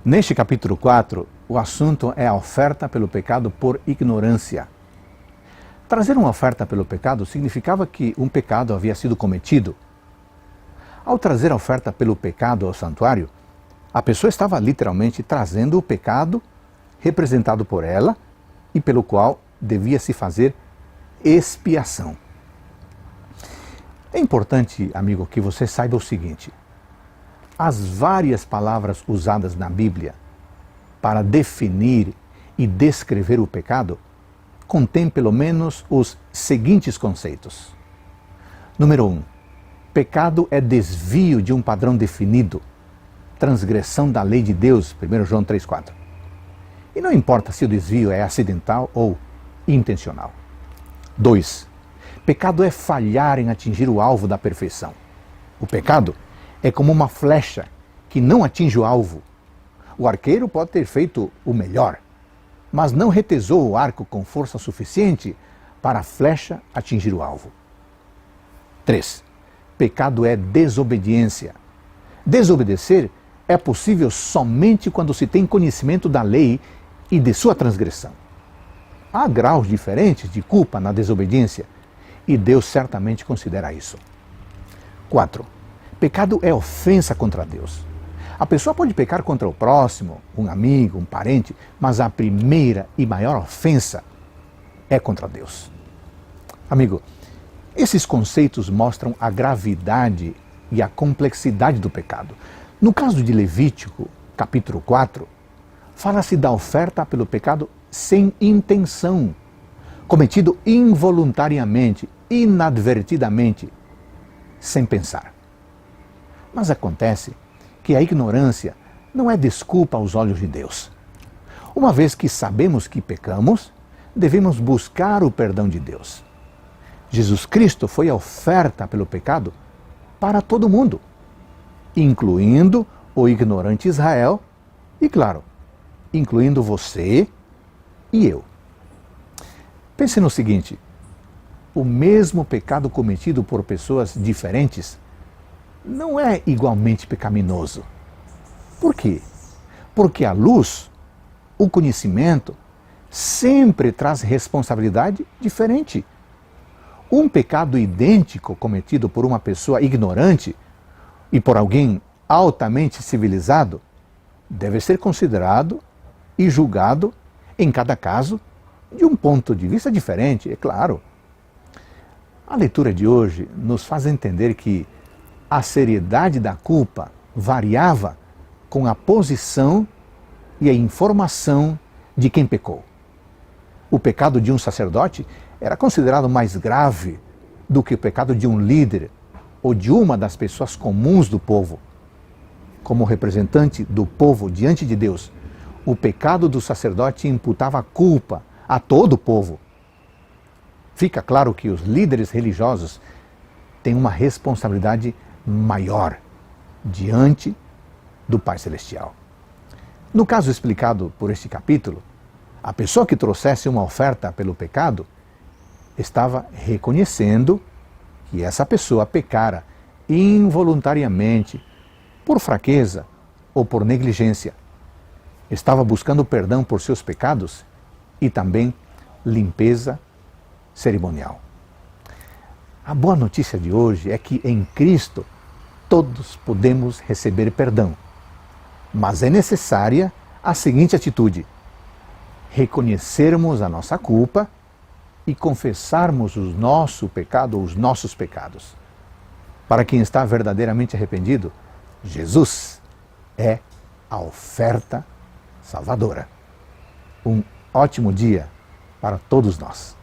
Neste capítulo 4, o assunto é a oferta pelo pecado por ignorância. Trazer uma oferta pelo pecado significava que um pecado havia sido cometido. Ao trazer a oferta pelo pecado ao santuário, a pessoa estava literalmente trazendo o pecado representado por ela e pelo qual devia se fazer expiação. É importante, amigo, que você saiba o seguinte: as várias palavras usadas na Bíblia para definir e descrever o pecado contêm pelo menos os seguintes conceitos. Número 1. Pecado é desvio de um padrão definido, transgressão da lei de Deus, 1 João 3,4. E não importa se o desvio é acidental ou intencional. 2. Pecado é falhar em atingir o alvo da perfeição. O pecado é como uma flecha que não atinge o alvo. O arqueiro pode ter feito o melhor, mas não retesou o arco com força suficiente para a flecha atingir o alvo. 3. Pecado é desobediência. Desobedecer é possível somente quando se tem conhecimento da lei e de sua transgressão. Há graus diferentes de culpa na desobediência e Deus certamente considera isso. 4. Pecado é ofensa contra Deus. A pessoa pode pecar contra o próximo, um amigo, um parente, mas a primeira e maior ofensa é contra Deus. Amigo, esses conceitos mostram a gravidade e a complexidade do pecado. No caso de Levítico, capítulo 4, fala-se da oferta pelo pecado sem intenção, cometido involuntariamente, inadvertidamente, sem pensar. Mas acontece que a ignorância não é desculpa aos olhos de Deus. Uma vez que sabemos que pecamos, devemos buscar o perdão de Deus. Jesus Cristo foi a oferta pelo pecado para todo mundo, incluindo o ignorante Israel e, claro, incluindo você e eu. Pense no seguinte: o mesmo pecado cometido por pessoas diferentes não é igualmente pecaminoso. Por quê? Porque a luz, o conhecimento, sempre traz responsabilidade diferente. Um pecado idêntico cometido por uma pessoa ignorante e por alguém altamente civilizado deve ser considerado e julgado, em cada caso, de um ponto de vista diferente, é claro. A leitura de hoje nos faz entender que a seriedade da culpa variava com a posição e a informação de quem pecou. O pecado de um sacerdote era considerado mais grave do que o pecado de um líder ou de uma das pessoas comuns do povo. Como representante do povo diante de Deus, o pecado do sacerdote imputava culpa a todo o povo. Fica claro que os líderes religiosos têm uma responsabilidade maior diante do Pai Celestial. No caso explicado por este capítulo, a pessoa que trouxesse uma oferta pelo pecado estava reconhecendo que essa pessoa pecara involuntariamente, por fraqueza ou por negligência. Estava buscando perdão por seus pecados e também limpeza cerimonial. A boa notícia de hoje é que em Cristo todos podemos receber perdão, mas é necessária a seguinte atitude: reconhecermos a nossa culpa e confessarmos o nosso pecado ou os nossos pecados. Para quem está verdadeiramente arrependido, Jesus é a oferta salvadora. Um ótimo dia para todos nós.